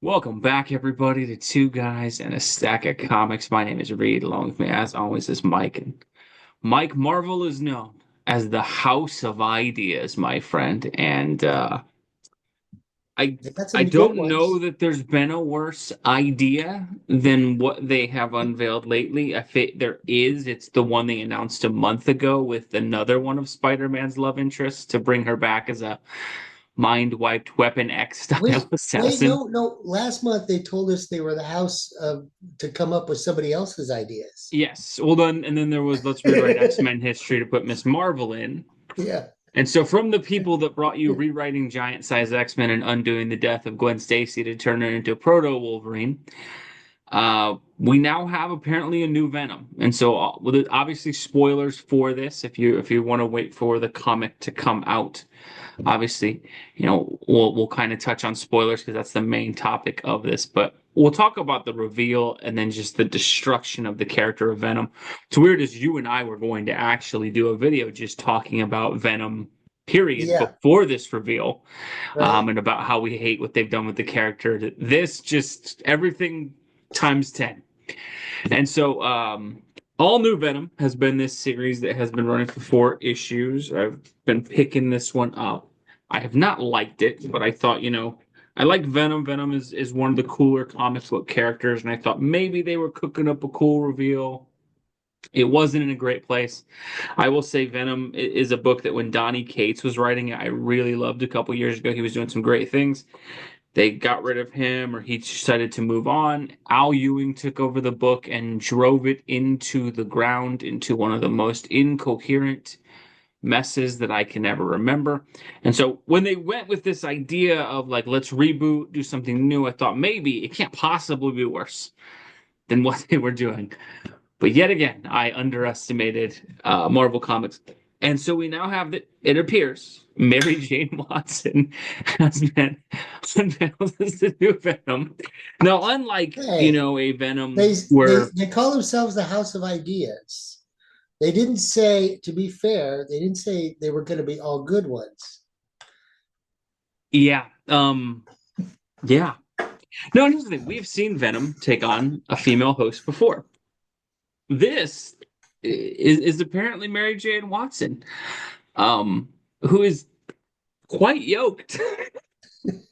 Welcome back, everybody, to Two Guys and a Stack of Comics. My name is Reed. Along with me, as always, is Mike. And Mike, Marvel is known as the House of Ideas, my friend. And I They got I some good don't know ones. that there's been a worse idea than what they have unveiled lately. I think there is. It's the one they announced a month ago with another one of Spider-Man's love interests to bring her back as a mind-wiped Weapon X style Wait, assassin. no. Last month they told us they were the house of to come up with somebody else's ideas. Yes. Well, then there was let's rewrite X-Men history to put Miss Marvel in. Yeah. And so from the people that brought you rewriting giant-sized X-Men and undoing the death of Gwen Stacy to turn her into a proto-Wolverine, we now have apparently a new Venom. And so obviously spoilers for this if you want to wait for the comic to come out. Obviously, we'll kind of touch on spoilers because that's the main topic of this, but we'll talk about the reveal and then just the destruction of the character of Venom. It's weird as you and I were going to actually do a video just talking about Venom, period, Yeah, before this reveal, right. and about how we hate what they've done with the character. This just everything times 10. And so, All New Venom has been this series that has been running for 4 issues. I've been picking this one up. I have not liked it, but I thought, I like Venom. Venom is one of the cooler comic book characters, and I thought maybe they were cooking up a cool reveal. It wasn't in a great place. I will say Venom is a book that when Donny Cates was writing it, I really loved a couple years ago. He was doing some great things. They got rid of him or he decided to move on. Al Ewing took over the book and drove it into the ground, into one of the most incoherent messes that I can ever remember. And so when they went with this idea of like, let's reboot, do something new, I thought maybe it can't possibly be worse than what they were doing. But yet again, I underestimated Marvel Comics. And so we now have that it appears Mary Jane Watson has been unveiled as the new Venom. Now, unlike, Hey, a Venom they where, they call themselves the House of Ideas. They didn't say, to be fair, they didn't say they were going to be all good ones. yeah, yeah. No, here's the thing. We've seen Venom take on a female host before. This is apparently Mary Jane Watson, who is quite yoked.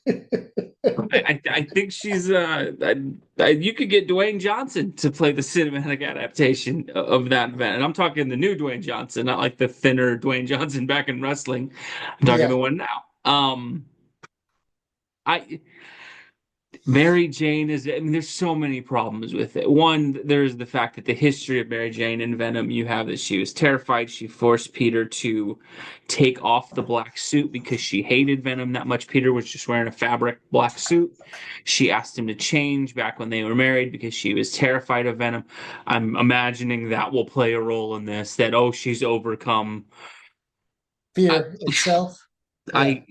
I think she's you could get Dwayne Johnson to play the cinematic adaptation of that event, and I'm talking the new Dwayne Johnson, not like the thinner Dwayne Johnson back in wrestling. I'm talking the Yeah, one now. I Mary Jane is, I mean, there's so many problems with it. One, there's the fact that the history of Mary Jane and Venom, you have that she was terrified. She forced Peter to take off the black suit because she hated Venom that much. Peter was just wearing a fabric black suit. She asked him to change back when they were married because she was terrified of Venom. I'm imagining that will play a role in this, that, oh, she's overcome. I, fear itself. Yeah. I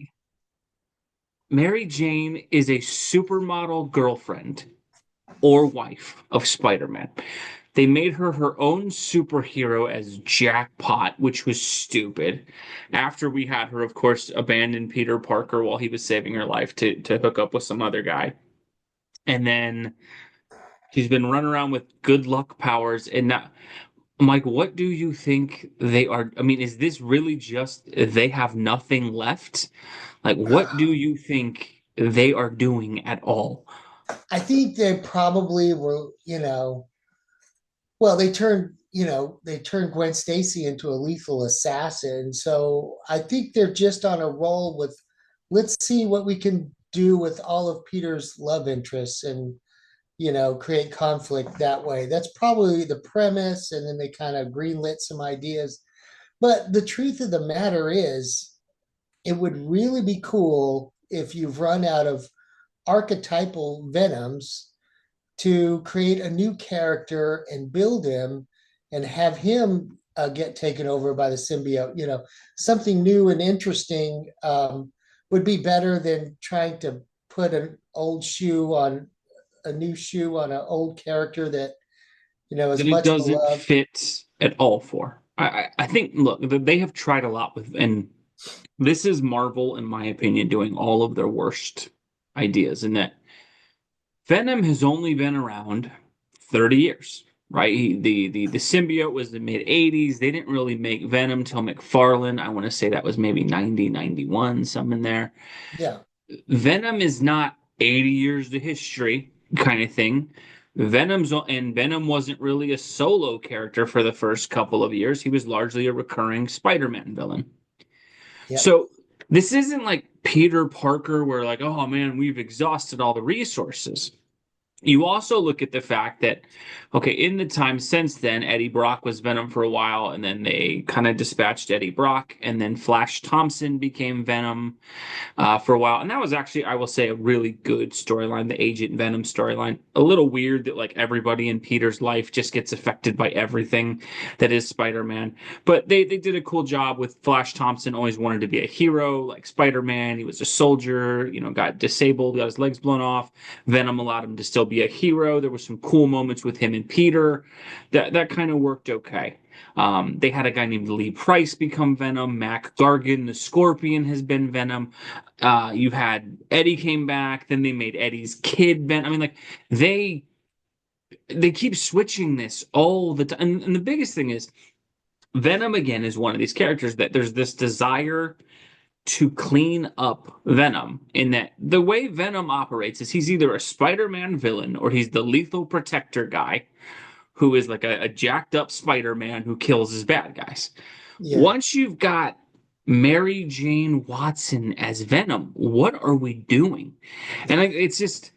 Mary Jane is a supermodel girlfriend or wife of Spider-Man. They made her her own superhero as Jackpot, which was stupid. After we had her, of course, abandon Peter Parker while he was saving her life to hook up with some other guy. And then she's been running around with good luck powers. And now, Mike, what do you think they are? I mean, is this really just they have nothing left? Like, what do you think they are doing at all? I think they probably were, well, they turned Gwen Stacy into a lethal assassin. So I think they're just on a roll with let's see what we can do with all of Peter's love interests and create conflict that way. That's probably the premise, and then they kind of greenlit some ideas. But the truth of the matter is, it would really be cool if you've run out of archetypal venoms to create a new character and build him and have him get taken over by the symbiote. Something new and interesting would be better than trying to put an old shoe on a new shoe on an old character that is That it much doesn't beloved. fit at all for. I think look, they have tried a lot with and This is Marvel, in my opinion, doing all of their worst ideas in that Venom has only been around 30 years, right? The symbiote was the mid 80s. They didn't really make Venom till McFarlane. I want to say that was maybe 90, 91, some in there. Yeah, Venom is not 80 years to history kind of thing. Venom wasn't really a solo character for the first couple of years. He was largely a recurring Spider-Man villain. yep. So this isn't like Peter Parker where like, oh man, we've exhausted all the resources. You also look at the fact that, okay, in the time since then, Eddie Brock was Venom for a while, and then they kind of dispatched Eddie Brock, and then Flash Thompson became Venom for a while. And that was actually, I will say, a really good storyline, the Agent Venom storyline. A little weird that like everybody in Peter's life just gets affected by everything that is Spider-Man. But they did a cool job with Flash Thompson, always wanted to be a hero like Spider-Man. He was a soldier, got disabled, got his legs blown off. Venom allowed him to still be a hero. There were some cool moments with him and Peter. That kind of worked okay. They had a guy named Lee Price become Venom. Mac Gargan, the Scorpion, has been Venom. You've had Eddie came back, then they made Eddie's kid Venom. I mean, like they they keep switching this all the time. And the biggest thing is Venom again is one of these characters that there's this desire to clean up Venom in that the way Venom operates is he's either a Spider-Man villain or he's the lethal protector guy who is like a jacked up Spider-Man who kills his bad guys. Yeah. Once you've got Mary Jane Watson as Venom, what are we doing? And it's just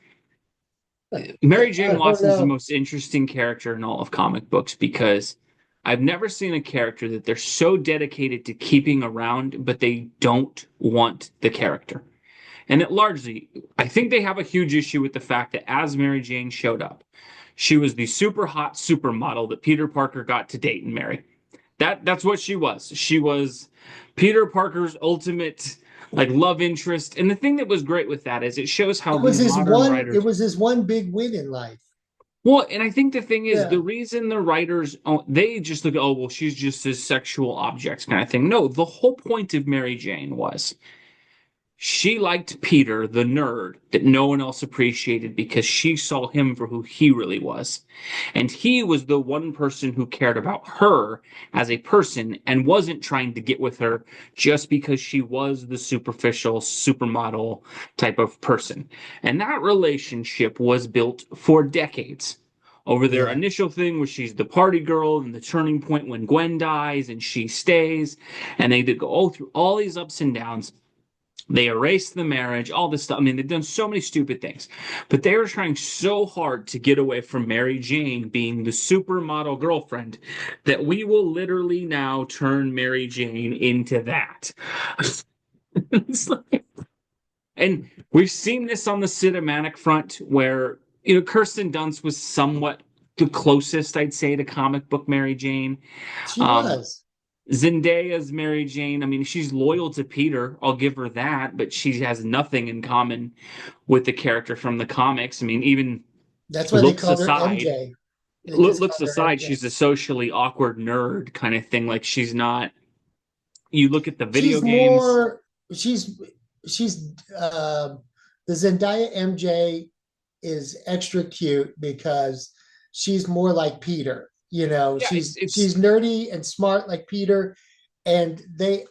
Mary I Jane don't Watson is the know. most interesting character in all of comic books because I've never seen a character that they're so dedicated to keeping around, but they don't want the character. And it largely, I think they have a huge issue with the fact that as Mary Jane showed up, she was the super hot supermodel that Peter Parker got to date and marry. That's what she was. She was Peter Parker's ultimate like love interest. And the thing that was great with that is it shows how It was these his modern one. It writers. was his one big win in life. Well, and I think the thing is the Yeah. reason the writers they just look, oh well, she's just this sexual object kind of thing. No, the whole point of Mary Jane was she liked Peter, the nerd, that no one else appreciated because she saw him for who he really was. And he was the one person who cared about her as a person and wasn't trying to get with her just because she was the superficial supermodel type of person. And that relationship was built for decades. Over their Yeah. initial thing where she's the party girl and the turning point when Gwen dies and she stays, and they did go through all these ups and downs. They erased the marriage, all this stuff. I mean, they've done so many stupid things, but they were trying so hard to get away from Mary Jane being the supermodel girlfriend that we will literally now turn Mary Jane into that. And we've seen this on the cinematic front where, Kirsten Dunst was somewhat the closest, I'd say, to comic book Mary Jane. She Um, was. Zendaya's Mary Jane. I mean, she's loyal to Peter. I'll give her that, but she has nothing in common with the character from the comics. I mean, even That's why they looks called her aside, MJ. They just looks called her aside, MJ. she's a socially awkward nerd kind of thing. Like she's not. You look at the video She's games. more. She's she's the Zendaya MJ is extra cute because she's more like Peter. You know, Yeah, she's nerdy and smart like Peter, and they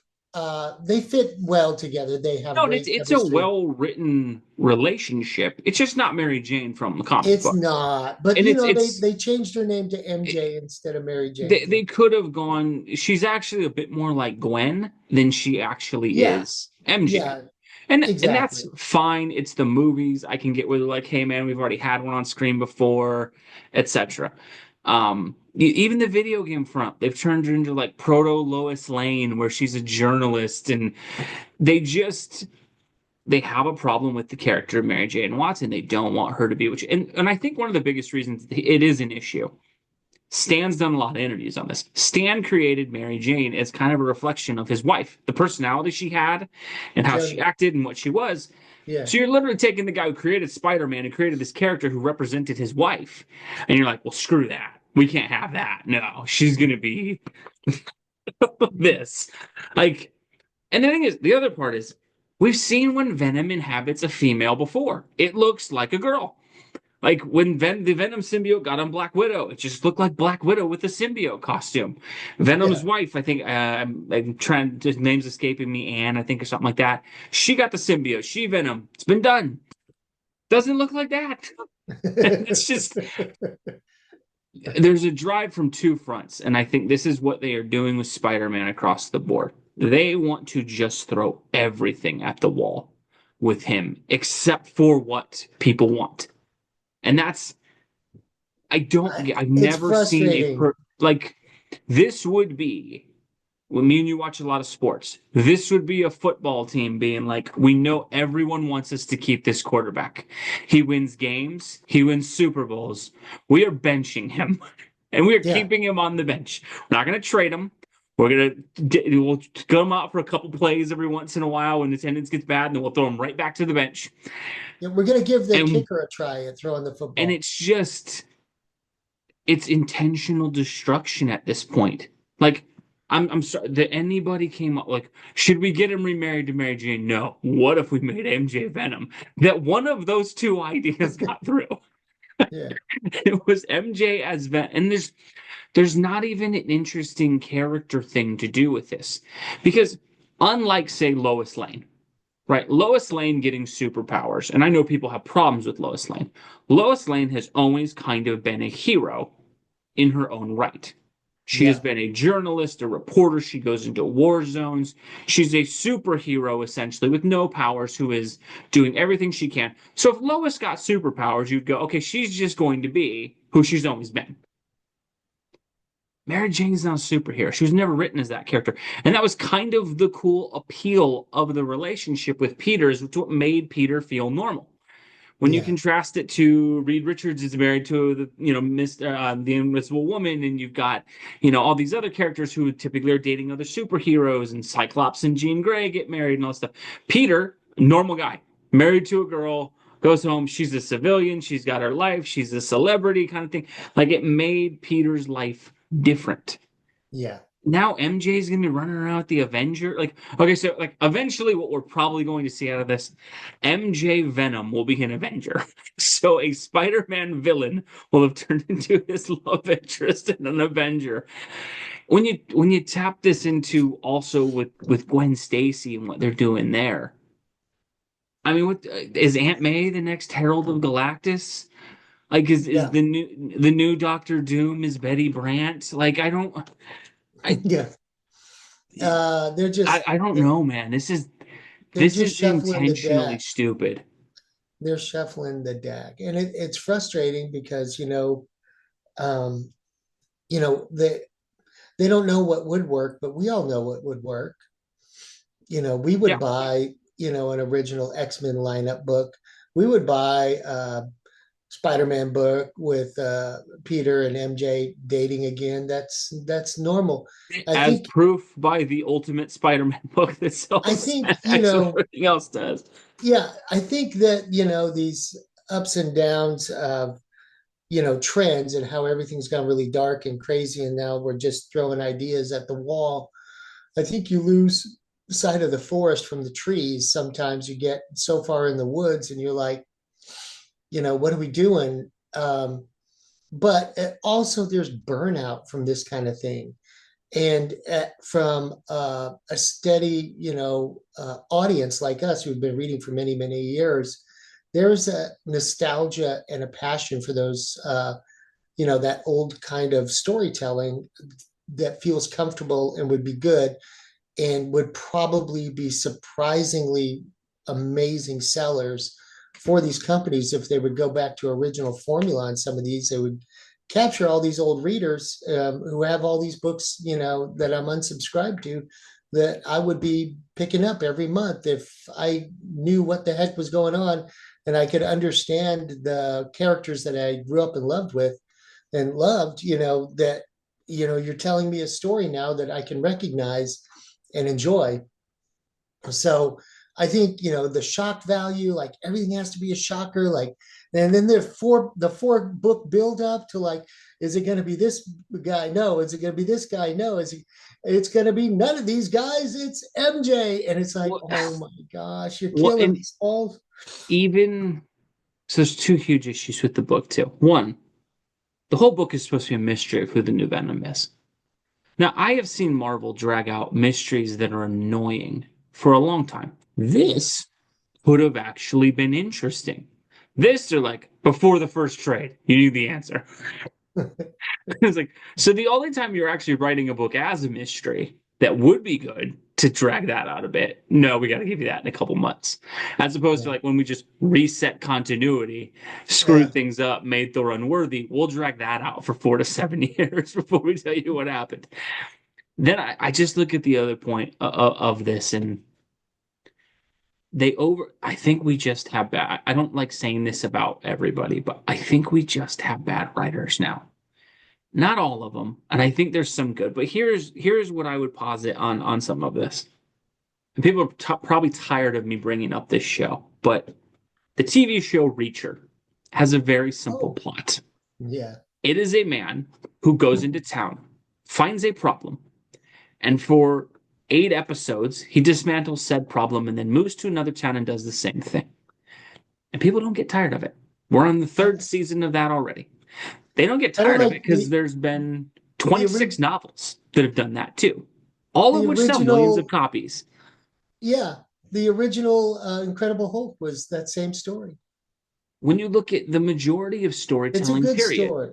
fit well together. They have no, and it's great it's a chemistry. well written relationship. It's just not Mary Jane from the comic It's book, not, but and you it's know, it's they changed her name to MJ instead of Mary they, Jane. they could have gone. She's actually a bit more like Gwen than she actually Yeah, is MJ. yeah, And that's exactly. fine. It's the movies. I can get with like, hey man, we've already had one on screen before, etc. Even the video game front, they've turned her into like proto Lois Lane, where she's a journalist, and they just they have a problem with the character of Mary Jane Watson. They don't want her to be which, and I think one of the biggest reasons it is an issue. Stan's done a lot of interviews on this. Stan created Mary Jane as kind of a reflection of his wife, the personality she had, and how she Jody. acted and what she was. Yeah. So you're literally taking the guy who created Spider-Man and created this character who represented his wife, and you're like, well, screw that. We can't have that. No, she's gonna be this. Like, And the thing is, the other part is, we've seen when Venom inhabits a female before. It looks like a girl. Like when the Venom symbiote got on Black Widow, it just looked like Black Widow with a symbiote costume. Venom's Yeah. wife, I think, I'm trying, his name's escaping me, Anne, I think, or something like that. She got the symbiote. She Venom. It's been done. Doesn't look like that. It's just, there's a drive from two fronts, and I think this is what they are doing with Spider-Man across the board. They want to just throw everything at the wall with him, except for what people want. And that's I've It's never seen frustrating. like this would be when me and you watch a lot of sports. This would be a football team being like, we know everyone wants us to keep this quarterback. He wins games, he wins Super Bowls. We are benching him and we are Yeah. keeping him on the bench. We're not going to trade him. We'll go him out for a couple plays every once in a while when attendance gets bad, and then we'll throw him right back to the bench. Yeah, we're going to give the And kicker a try at throwing the and football. it's just it's intentional destruction at this point. Like, I'm sorry that anybody came up like, should we get him remarried to Mary Jane? No. What if we made MJ Venom? That one of those two ideas got through. Yeah. It was MJ as Venom, and there's not even an interesting character thing to do with this, because unlike say Lois Lane, right? Lois Lane getting superpowers, and I know people have problems with Lois Lane. Lois Lane has always kind of been a hero in her own right. She has Yeah. been a journalist, a reporter. She goes into war zones. She's a superhero, essentially, with no powers, who is doing everything she can. So if Lois got superpowers, you'd go, okay, she's just going to be who she's always been. Mary Jane's not a superhero. She was never written as that character. And that was kind of the cool appeal of the relationship with Peter, is what made Peter feel normal. When you Yeah. contrast it to Reed Richards is married to the the Invisible Woman, and you've got all these other characters who typically are dating other superheroes, and Cyclops and Jean Grey get married and all that stuff. Peter, normal guy, married to a girl, goes home. She's a civilian. She's got her life. She's a celebrity kind of thing. Like, it made Peter's life different. Yeah. Now MJ is gonna be running around with the Avenger. Like, okay, so like eventually what we're probably going to see out of this, MJ Venom will be an Avenger. So a Spider-Man villain will have turned into his love interest in an Avenger. When you tap this into also with Gwen Stacy and what they're doing there. I mean, what is Aunt May the next Herald of Galactus? Like, is Yeah. the new Doctor Doom is Betty Brant? Like, I Yeah. They're just I don't know, man. they're This just is shuffling the intentionally deck. stupid. They're shuffling the deck, and it's frustrating because um, they don't know what would work, but we all know what would work. We would Yeah, buy an original X-Men lineup book. We would buy Spider-Man book with Peter and MJ dating again. That's normal. I as think proof by the Ultimate Spider-Man book that I sells think, 10x what everything else does. yeah, I think that, these ups and downs of, trends and how everything's gone really dark and crazy, and now we're just throwing ideas at the wall. I think you lose sight of the forest from the trees. Sometimes you get so far in the woods and you're like, what are we doing? But also there's burnout from this kind of thing. And from a steady, audience like us who've been reading for many, many years, there's a nostalgia and a passion for those, that old kind of storytelling that feels comfortable and would be good and would probably be surprisingly amazing sellers for these companies. If they would go back to original formula on some of these, they would capture all these old readers who have all these books, that I'm unsubscribed to, that I would be picking up every month if I knew what the heck was going on and I could understand the characters that I grew up and loved with and loved, that, you're telling me a story now that I can recognize and enjoy. So I think, the shock value, like everything has to be a shocker, like, and then the four book build up to like, is it going to be this guy? No. Is it going to be this guy? No. Is he? it's going to be none of these guys. It's MJ. And it's like, Well, oh my gosh, you're well, killing and me, Paul. even so, there's two huge issues with the book too. One, the whole book is supposed to be a mystery of who the new Venom is. Now, I have seen Marvel drag out mysteries that are annoying for a long time. This could have actually been interesting. This, they're like, before the first trade, you knew the answer. It's like, so the only time you're actually writing a book as a mystery that would be good to drag that out a bit, no, we got to give you that in a couple months. As opposed to Yeah. like when we just reset continuity, screwed Yeah. things up, made Thor unworthy, we'll drag that out for 4 to 7 years before we tell you what happened. Then I just look at the other point of this and I think we just have bad, I don't like saying this about everybody, but I think we just have bad writers now. Not all of them, and I think there's some good. But here's what I would posit on some of this. And people are probably tired of me bringing up this show, but the TV show Reacher has a very simple Oh, plot. yeah. It is a man who goes into town, finds a problem, and for 8 episodes, he dismantles said problem and then moves to another town and does the same thing. And people don't get tired of it. We're on the I, third season of that already. They don't get kind of tired of it like because there's been the 26 novels that have done that too, all of the which sell millions of original, copies. yeah, the original Incredible Hulk was that same story. When you look at the majority of It's a storytelling, good period, story.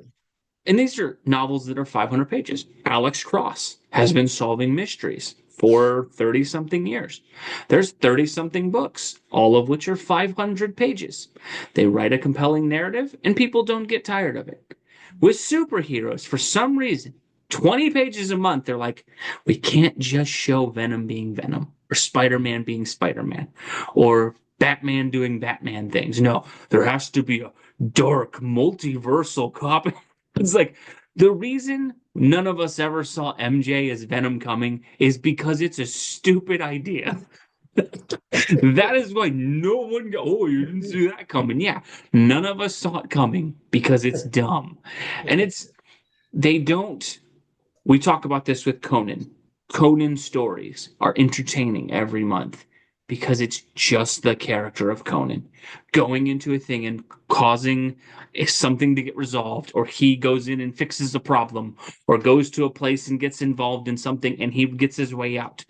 and these are novels that are 500 pages. Alex Cross has been solving mysteries for 30 something years. There's 30 something books, all of which are 500 pages. They write a compelling narrative, and people don't get tired of it. With superheroes, for some reason, 20 pages a month, they're like, we can't just show Venom being Venom, or Spider Man being Spider Man, or Batman doing Batman things. No, there has to be a dark multiversal copy. It's like the reason none of us ever saw MJ as Venom coming is because it's a stupid idea. That is why no one go, oh, you didn't see that coming. Yeah, none of us saw it coming because it's dumb. And they don't, we talk about this with Conan. Conan stories are entertaining every month because it's just the character of Conan going into a thing and causing something to get resolved, or he goes in and fixes a problem, or goes to a place and gets involved in something and he gets his way out.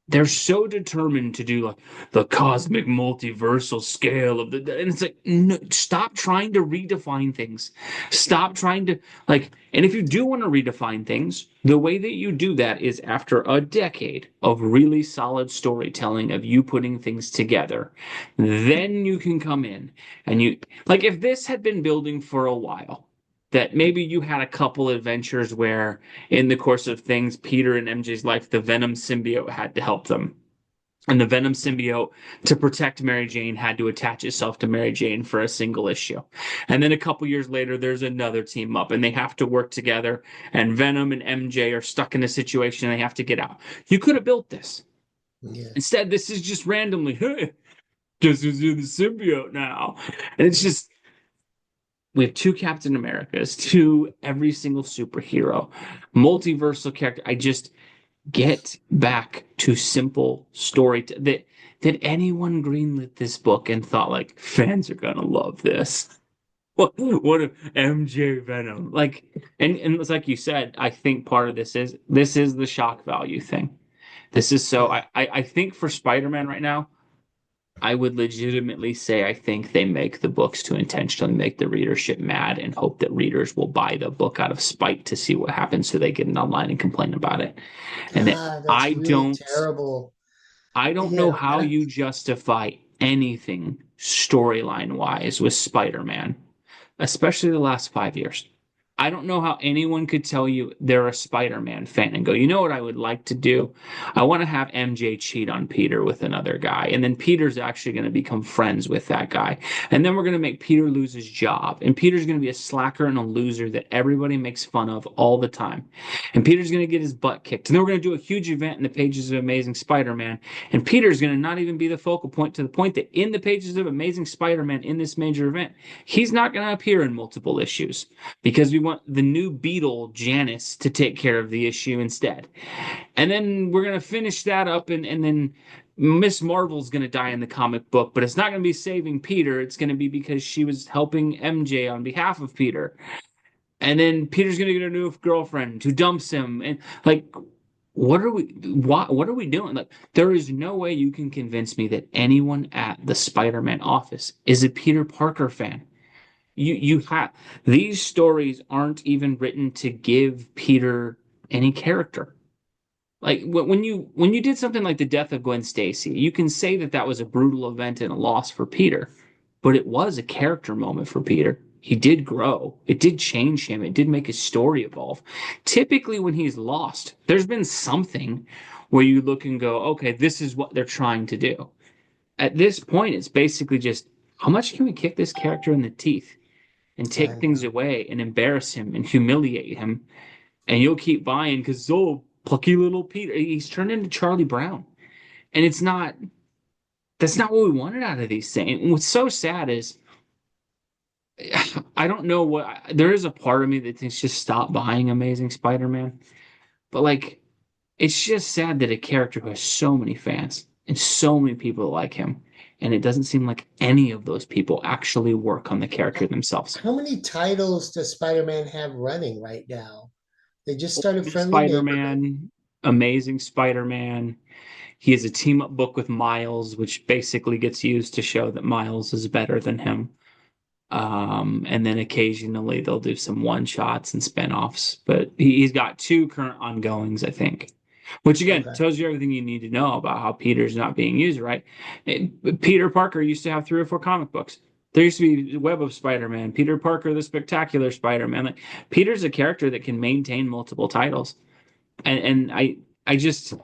They're so determined to do like the cosmic multiversal scale of and it's like no, stop trying to redefine things, stop trying to like, and if you do want to redefine things, the way that you do that is after a decade of really solid storytelling of you putting things together, then you can come in and you like, if this had been building for a while, that maybe you had a couple adventures where in the course of things, Peter and MJ's life, the Venom symbiote had to help them. And the Venom symbiote, to protect Mary Jane, had to attach itself to Mary Jane for a single issue. And then a couple years later, there's another team up and they have to work together. And Venom and MJ are stuck in a situation and they have to get out. You could have built this. Yeah. Instead, this is just randomly, hey, guess who's in the symbiote now? And it's just, we have two Captain Americas, two every single superhero, multiversal character. I just get back to simple story that anyone greenlit this book and thought like fans are gonna love this. What if MJ Venom like, and it's like you said, I think part of this is the shock value thing. This is so Yeah. I think for Spider-Man right now, I would legitimately say I think they make the books to intentionally make the readership mad and hope that readers will buy the book out of spite to see what happens so they get it online and complain about it. And that Ah, that's I really don't terrible. I don't know Yeah. how you justify anything storyline wise with Spider-Man, especially the last 5 years. I don't know how anyone could tell you they're a Spider-Man fan and go, you know what I would like to do? I want to have MJ cheat on Peter with another guy. And then Peter's actually going to become friends with that guy. And then we're going to make Peter lose his job. And Peter's going to be a slacker and a loser that everybody makes fun of all the time. And Peter's going to get his butt kicked. And then we're going to do a huge event in the pages of Amazing Spider-Man. And Peter's going to not even be the focal point, to the point that in the pages of Amazing Spider-Man in this major event, he's not going to appear in multiple issues because we want want the new Beetle, Janice, to take care of the issue instead. And then we're gonna finish that up, and then Miss Marvel's gonna die in the comic book, but it's not gonna be saving Peter. It's gonna be because she was helping MJ on behalf of Peter. And then Peter's gonna get a new girlfriend who dumps him. And like, what are we doing? Like, there is no way you can convince me that anyone at the Spider-Man office is a Peter Parker fan. You have these stories aren't even written to give Peter any character. Like when you did something like the death of Gwen Stacy, you can say that that was a brutal event and a loss for Peter, but it was a character moment for Peter. He did grow. It did change him. It did make his story evolve. Typically, when he's lost, there's been something where you look and go, okay, this is what they're trying to do. At this point, it's basically just how much can we kick this character in the teeth and I take things know. away and embarrass him and humiliate him, and you'll keep buying because oh, plucky little Peter, he's turned into Charlie Brown, and it's not. That's not what we wanted out of these things. And what's so sad is I don't know what there is a part of me that thinks just stop buying Amazing Spider-Man, but like it's just sad that a character who has so many fans and so many people that like him, and it doesn't seem like any of those people actually work on the character themselves. How many titles does Spider-Man have running right now? They just started Friendly Neighborhood. Spider-Man, Amazing Spider-Man. He has a team up book with Miles, which basically gets used to show that Miles is better than him. And then occasionally they'll do some one shots and spin-offs. But he's got two current ongoings, I think. Which again Okay. tells you everything you need to know about how Peter's not being used right. Peter Parker used to have 3 or 4 comic books. There used to be Web of Spider-Man, Peter Parker, the Spectacular Spider-Man. Like Peter's a character that can maintain multiple titles. And I just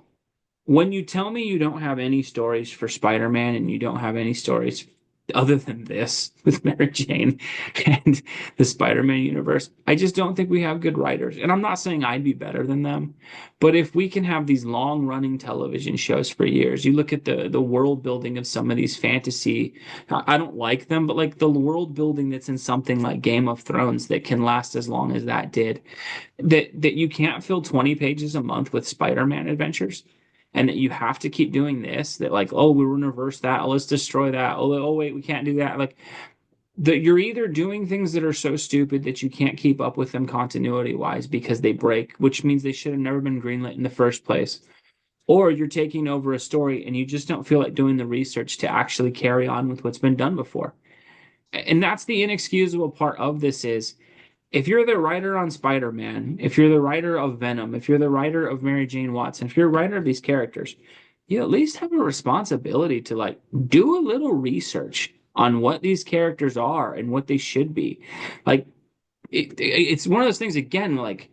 when you tell me you don't have any stories for Spider-Man and you don't have any stories other than this with Mary Jane and the Spider-Man universe, I just don't think we have good writers. And I'm not saying I'd be better than them, but if we can have these long-running television shows for years, you look at the world building of some of these fantasy, I don't like them, but like the world building that's in something like Game of Thrones that can last as long as that did, that you can't fill 20 pages a month with Spider-Man adventures and that you have to keep doing this that like oh we're going to reverse that, oh, let's destroy that, oh wait we can't do that, like that you're either doing things that are so stupid that you can't keep up with them continuity wise because they break, which means they should have never been greenlit in the first place, or you're taking over a story and you just don't feel like doing the research to actually carry on with what's been done before. And that's the inexcusable part of this is if you're the writer on Spider-Man, if you're the writer of Venom, if you're the writer of Mary Jane Watson, if you're a writer of these characters, you at least have a responsibility to like do a little research on what these characters are and what they should be. Like it's one of those things again, like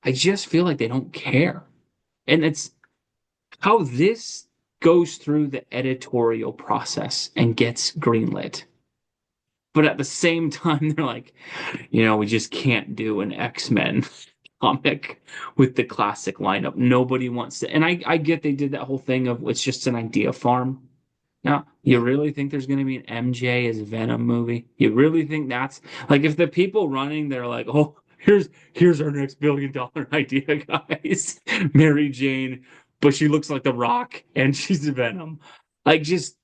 I just feel like they don't care. And it's how this goes through the editorial process and gets greenlit. But at the same time, they're like, we just can't do an X-Men comic with the classic lineup. Nobody wants to. And I get they did that whole thing of it's just an idea farm. Now, you Yeah. really think there's going to be an MJ as Venom movie? You really think that's like if the people running, they're like, oh, here's our next $1 billion idea, guys. Mary Jane, but she looks like The Rock and she's Venom. Like just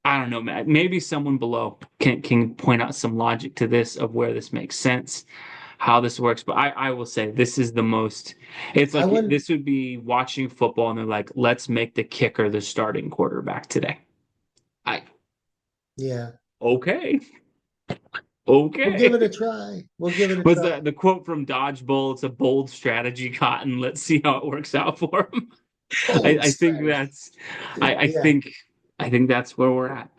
I don't know, man. Maybe someone below can point out some logic to this of where this makes sense, how this works. But I will say this is the most. It's I like want, this would be watching football and they're like, let's make the kicker the starting quarterback today. I yeah, okay, we'll give okay. it a try. We'll give it a Was try. the quote from Dodgeball? It's a bold strategy, Cotton. Let's see how it works out for him. Bold I think strategy. that's I Yeah. think that's where we're at.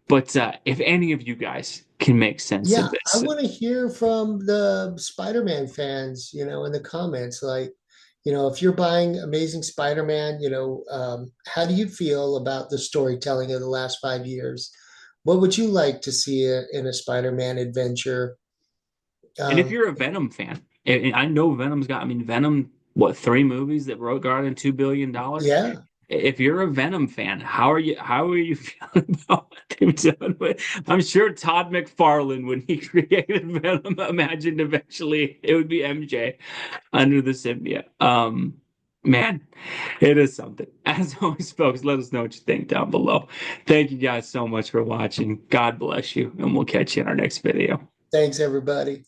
But if any of you guys can make sense Yeah, of I this, want to hear from the Spider-Man fans, in the comments. Like, if you're buying Amazing Spider-Man, how do you feel about the storytelling of the last 5 years? What would you like to see in a Spider-Man adventure? and if Um, you're a Venom fan, and I know Venom's got, I mean, Venom, what, 3 movies that wrote garnered $2 billion? yeah, if you're a Venom fan, how are you feeling about what they've done with? I'm sure Todd McFarlane, when he created Venom, imagined eventually it would be MJ under the symbiote. Man, it is something. As always, folks, let us know what you think down below. Thank you guys so much for watching. God bless you, and we'll catch you in our next video. Thanks, everybody.